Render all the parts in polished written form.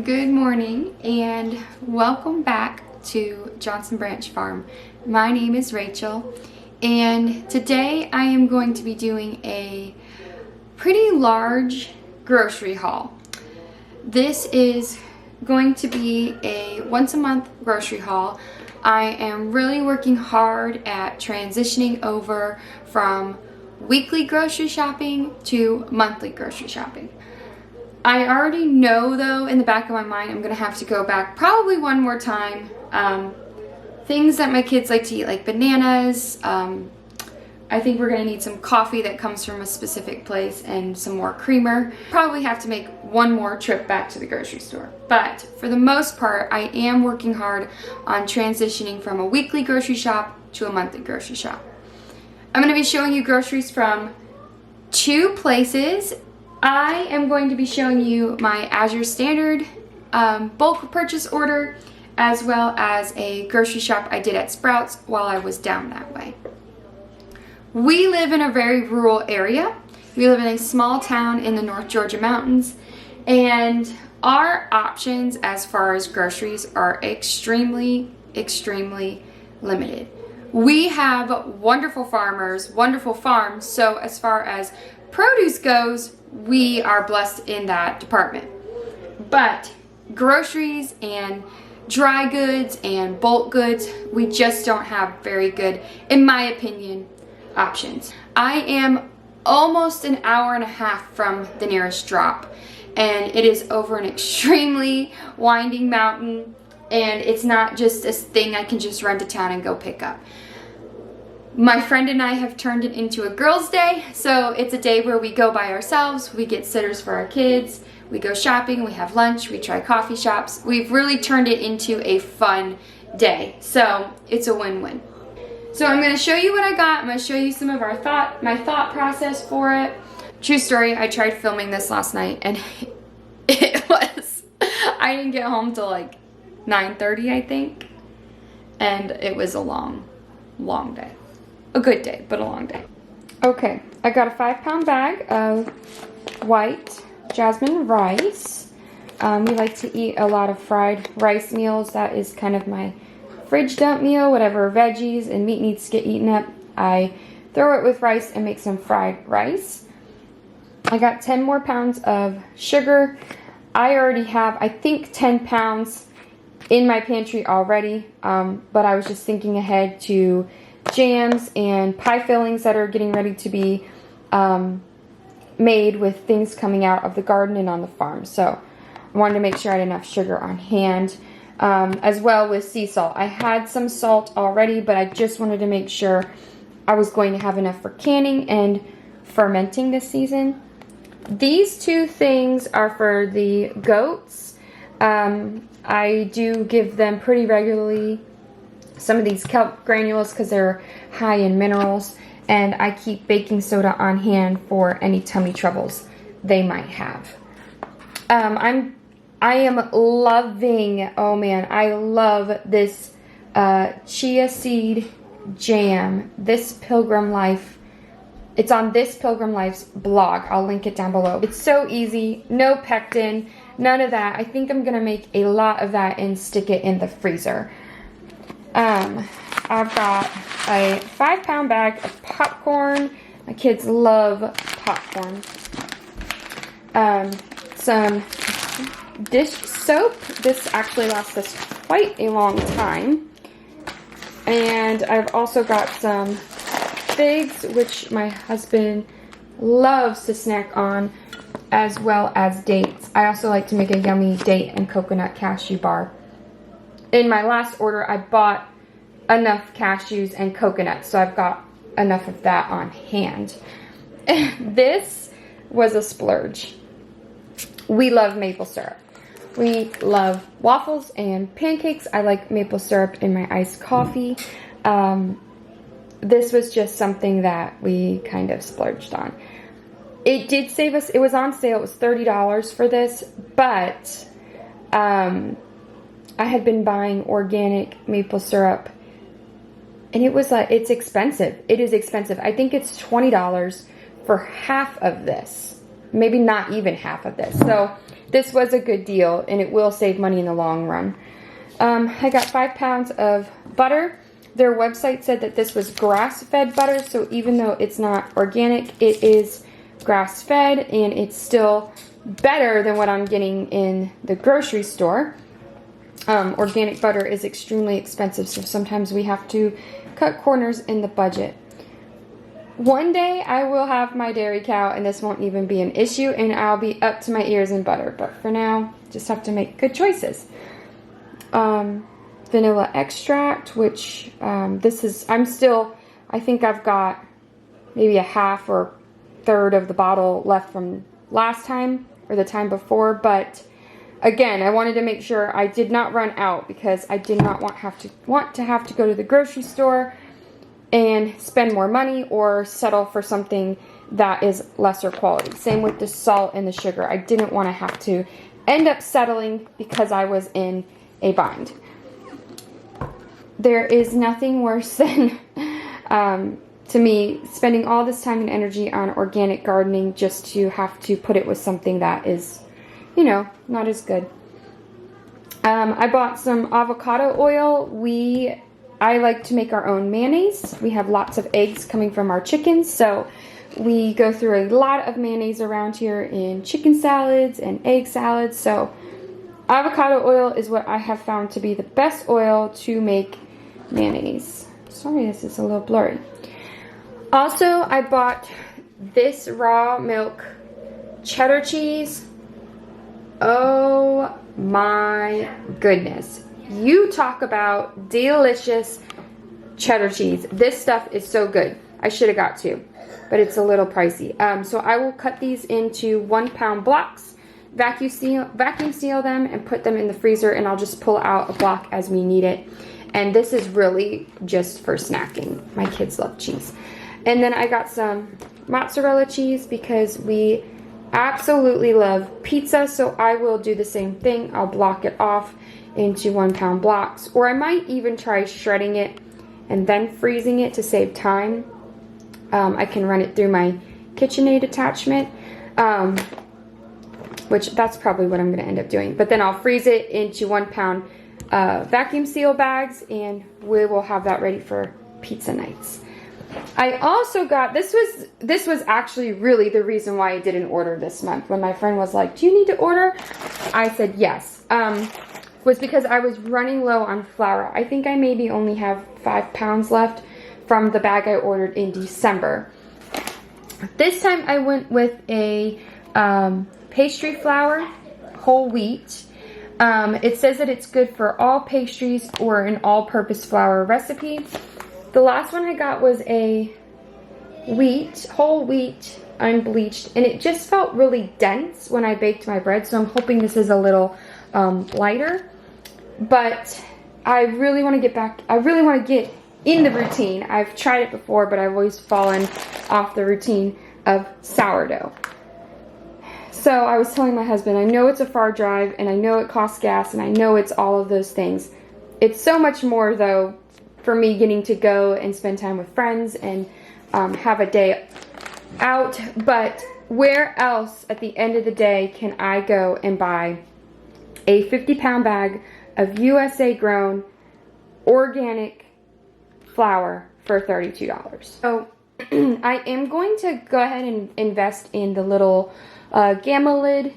Good morning and welcome back to Johnson Branch Farm. My name is Rachel and today I am going to be doing a pretty large grocery haul. This is going to be a once a month grocery haul. I am really working hard at transitioning over from weekly grocery shopping to monthly grocery shopping. I already know though in the back of my mind I'm gonna have to go back probably one more time. Things that my kids like to eat, like bananas. I think we're gonna need some coffee that comes from a specific place and some more creamer. Probably have to make one more trip back to the grocery store. But for the most part, I am working hard on transitioning from a weekly grocery shop to a monthly grocery shop. I'm gonna be showing you groceries from two places. I am going to be showing you my Azure Standard bulk purchase order, as well as a grocery shop I did at Sprouts while I was down that way. We live in a very rural area. We live in a small town in the North Georgia mountains, and our options as far as groceries are extremely limited. We have wonderful farmers, wonderful farms, so as far as produce goes, we are blessed in that department. But groceries and dry goods and bulk goods, we just don't have very good, in my opinion, options. I am almost an hour and a half from the nearest drop, and it is over an extremely winding mountain, and it's not just a thing I can just run to town and go pick up. My friend and I have turned it into a girls' day, so it's a day where we go by ourselves, we get sitters for our kids, we go shopping, we have lunch, we try coffee shops. We've really turned it into a fun day, so it's a win-win. So I'm going to show you what I got. I'm going to show you some of my thought process for it. True story, I tried filming this last night and I didn't get home till like 9:30, I think, and it was a long day. A good day, but a long day. Okay, I got a 5-pound bag of white Jasmine rice. We like to eat a lot of fried rice meals. That is kind of my fridge dump meal. Whatever veggies and meat needs to get eaten up, I throw it with rice and make some fried rice. I got 10 more pounds of sugar. I already have, I think, 10 pounds in my pantry already, but I was just thinking ahead to jams and pie fillings that are getting ready to be made with things coming out of the garden and on the farm. So I wanted to make sure I had enough sugar on hand, as well with sea salt. I had some salt already, but I just wanted to make sure I was going to have enough for canning and fermenting this season. These two things are for the goats. I do give them pretty regularly some of these kelp granules because they're high in minerals, and I keep baking soda on hand for any tummy troubles they might have. I am loving, oh man, I love this Chia Seed Jam. This Pilgrim Life, it's on This Pilgrim Life's blog. I'll link it down below. It's so easy, no pectin, none of that. I think I'm gonna make a lot of that and stick it in the freezer. I've got a 5-pound bag of popcorn. My kids love popcorn. Some dish soap. This actually lasts us quite a long time. And I've also got some figs, which my husband loves to snack on, as well as dates. I also like to make a yummy date and coconut cashew bar. In my last order, I bought enough cashews and coconuts, so I've got enough of that on hand. This was a splurge. We love maple syrup. We love waffles and pancakes. I like maple syrup in my iced coffee. This was just something that we kind of splurged on. It did save us, it was on sale, it was $30 for this, but I had been buying organic maple syrup, and it was like, it's expensive. It is expensive. I think it's $20 for half of this. Maybe not even half of this. So this was a good deal, and it will save money in the long run. I got 5 pounds of butter. Their website said that this was grass-fed butter, so even though it's not organic, it is grass-fed, and it's still better than what I'm getting in the grocery store. Organic butter is extremely expensive, so sometimes we have to cut corners in the budget. One day I will have my dairy cow and this won't even be an issue, and I'll be up to my ears in butter, but for now, just have to make good choices. Vanilla extract, which I think I've got maybe a half or third of the bottle left from last time or the time before, but again, I wanted to make sure I did not run out because I did not want to have to go to the grocery store and spend more money or settle for something that is lesser quality. Same with the salt and the sugar. I didn't want to have to end up settling because I was in a bind. There is nothing worse than, to me, spending all this time and energy on organic gardening just to have to put it with something that is, not as good. I bought some avocado oil. I like to make our own mayonnaise. We have lots of eggs coming from our chickens, so we go through a lot of mayonnaise around here in chicken salads and egg salads. So avocado oil is what I have found to be the best oil to make mayonnaise. Sorry, this is a little blurry. Also, I bought this raw milk cheddar cheese. Oh my goodness. You talk about delicious cheddar cheese. This stuff is so good. I should have got two, but it's a little pricey. So I will cut these into 1 pound blocks, vacuum seal them, and put them in the freezer, and I'll just pull out a block as we need it. And this is really just for snacking. My kids love cheese. And then I got some mozzarella cheese because we absolutely love pizza, so I will do the same thing. I'll block it off into 1 pound blocks, or I might even try shredding it and then freezing it to save time. I can run it through my KitchenAid attachment, which that's probably what I'm going to end up doing. But then I'll freeze it into 1 pound vacuum seal bags, and we will have that ready for pizza nights. I also got, this was actually really the reason why I didn't order this month. When my friend was like, do you need to order? I said yes. Was because I was running low on flour. I think I maybe only have 5 pounds left from the bag I ordered in December. This time I went with a pastry flour, whole wheat. It says that it's good for all pastries or an all-purpose flour recipe. The last one I got was a whole wheat, unbleached, and it just felt really dense when I baked my bread, so I'm hoping this is a little lighter. But I really want to get in the routine. I've tried it before, but I've always fallen off the routine of sourdough. So I was telling my husband, I know it's a far drive, and I know it costs gas, and I know it's all of those things. It's so much more, though, for me getting to go and spend time with friends and have a day out. But where else at the end of the day can I go and buy a 50-pound bag of USA grown organic flour for $32? So I am going to go ahead and invest in the little gamma lid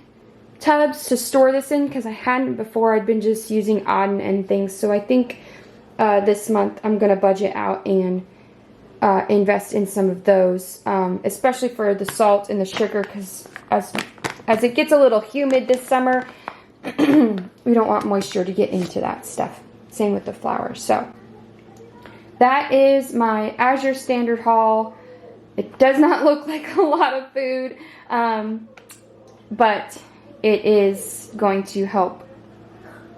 tubs to store this in, because I hadn't before. I'd been just using Auden and things. So I think this month I'm going to budget out and invest in some of those, especially for the salt and the sugar, because as it gets a little humid this summer, we don't want moisture to get into that stuff. Same with the flour. So that is my Azure Standard haul. It does not look like a lot of food, but it is going to help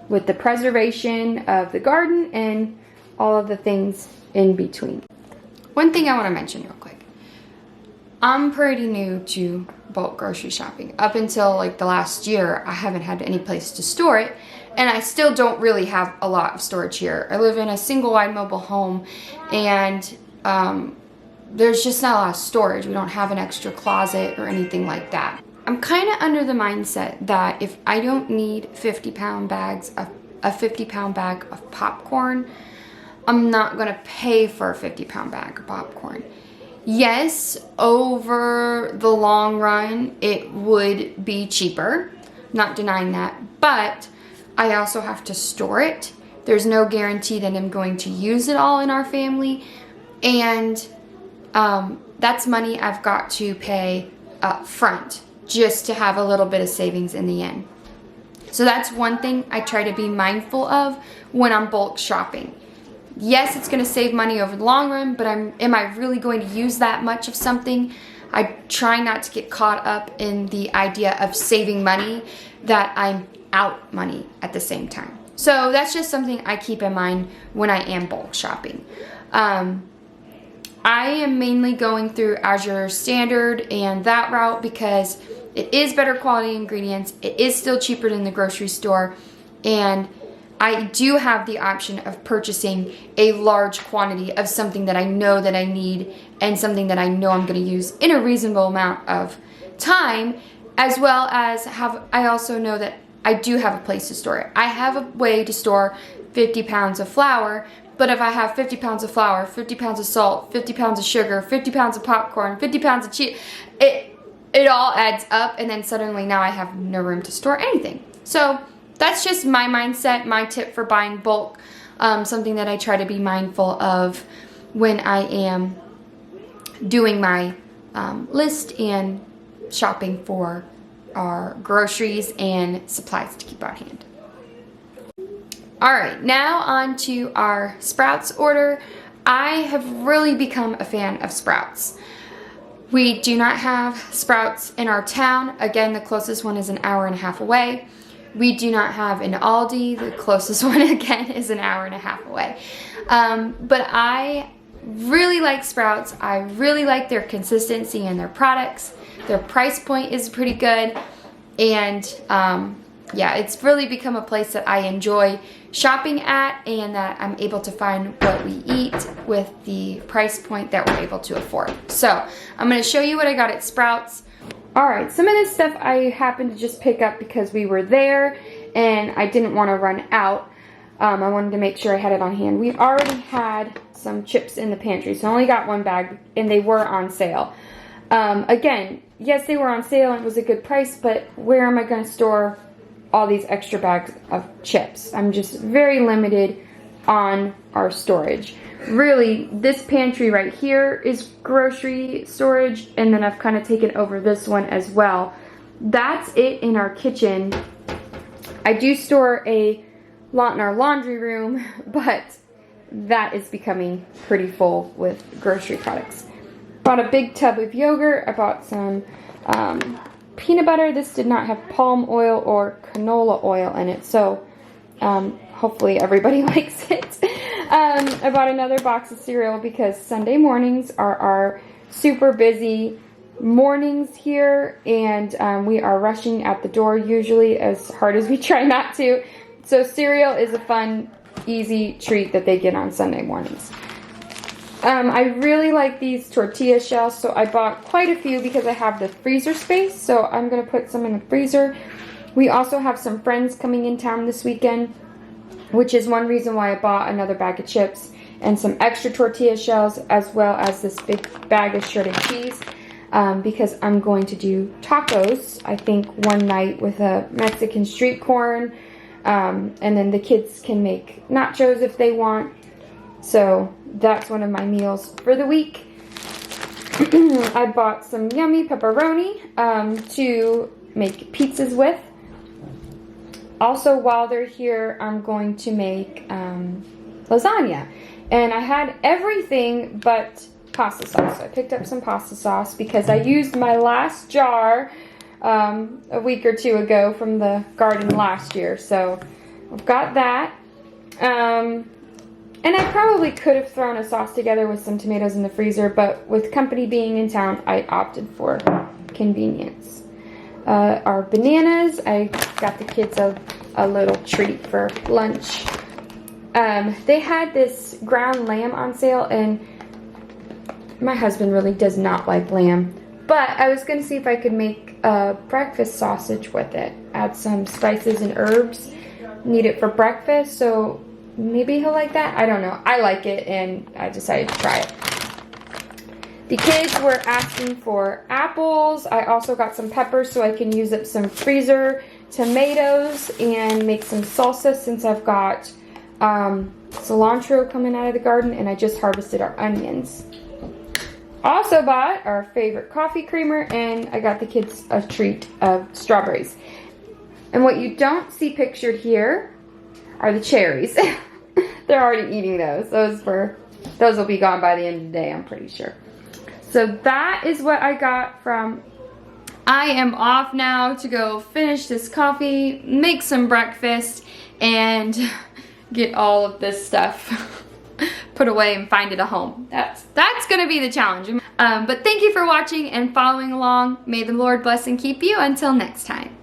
with the preservation of the garden and all of the things in between. One thing I want to mention real quick. I'm pretty new to bulk grocery shopping. Up until like the last year, I haven't had any place to store it, and I still don't really have a lot of storage here. I live in a single wide mobile home, and there's just not a lot of storage. We don't have an extra closet or anything like that. I'm kind of under the mindset that if I don't need 50-pound bags of a 50-pound bag of popcorn, I'm not going to pay for a 50-pound bag of popcorn. Yes, over the long run, it would be cheaper. Not denying that. But I also have to store it. There's no guarantee that I'm going to use it all in our family. And that's money I've got to pay up front just to have a little bit of savings in the end. So that's one thing I try to be mindful of when I'm bulk shopping. Yes, it's going to save money over the long run, but am I really going to use that much of something? I try not to get caught up in the idea of saving money that I'm out money at the same time. So that's just something I keep in mind when I am bulk shopping. I am mainly going through Azure Standard and that route because it is better quality ingredients. It is still cheaper than the grocery store, and I do have the option of purchasing a large quantity of something that I know that I need and something that I know I'm going to use in a reasonable amount of time, as well as I also know that I do have a place to store it. I have a way to store 50 pounds of flour, but if I have 50 pounds of flour, 50 pounds of salt, 50 pounds of sugar, 50 pounds of popcorn, 50 pounds of cheese, it all adds up, and then suddenly now I have no room to store anything. So that's just my mindset, my tip for buying bulk, something that I try to be mindful of when I am doing my list and shopping for our groceries and supplies to keep on hand. All right, now on to our Sprouts order. I have really become a fan of Sprouts. We do not have Sprouts in our town. Again, the closest one is an hour and a half away. We do not have an Aldi. The closest one, again, is an hour and a half away. But I really like Sprouts. I really like their consistency and their products. Their price point is pretty good. And yeah, it's really become a place that I enjoy shopping at, and that I'm able to find what we eat with the price point that we're able to afford. So I'm going to show you what I got at Sprouts. Alright, some of this stuff I happened to just pick up because we were there and I didn't want to run out. I wanted to make sure I had it on hand. We already had some chips in the pantry, so I only got one bag, and they were on sale. Again, yes, they were on sale and it was a good price, but where am I going to store all these extra bags of chips? I'm just very limited on our storage. Really, this pantry right here is grocery storage, and then I've kind of taken over this one as well. That's it in our kitchen. I do store a lot in our laundry room, but that is becoming pretty full with grocery products. Bought a big tub of yogurt. I bought some peanut butter. This did not have palm oil or canola oil in it, so hopefully everybody likes it. I bought another box of cereal because Sunday mornings are our super busy mornings here, and we are rushing at the door usually, as hard as we try not to. So cereal is a fun, easy treat that they get on Sunday mornings. I really like these tortilla shells, so I bought quite a few because I have the freezer space, so I'm going to put some in the freezer. We also have some friends coming in town this weekend, which is one reason why I bought another bag of chips and some extra tortilla shells, as well as this big bag of shredded cheese, because I'm going to do tacos, I think, one night with a Mexican street corn, and then the kids can make nachos if they want. So that's one of my meals for the week. I bought some yummy pepperoni to make pizzas with. Also, while they're here, I'm going to make lasagna. And I had everything but pasta sauce. So I picked up some pasta sauce because I used my last jar a week or two ago from the garden last year. So I've got that. And I probably could have thrown a sauce together with some tomatoes in the freezer, but with company being in town, I opted for convenience. Our bananas, I got the kids a little treat for lunch. They had this ground lamb on sale, and my husband really does not like lamb, But I was gonna see if I could make a breakfast sausage with it. Add some spices and herbs. Need it for breakfast, so maybe he'll like that. I don't know. I like it, and I decided to try it. The kids were asking for apples. I also got some peppers so I can use up some freezer tomatoes and make some salsa since I've got cilantro coming out of the garden, and I just harvested our onions. Also bought our favorite coffee creamer, and I got the kids a treat of strawberries. And what you don't see pictured here are the cherries. They're already eating those. Those will be gone by the end of the day, I'm pretty sure. So that is what I got from. I am off now to go finish this coffee, make some breakfast, and get all of this stuff put away and find it a home. That's gonna be the challenge. But thank you for watching and following along. May the Lord bless and keep you until next time.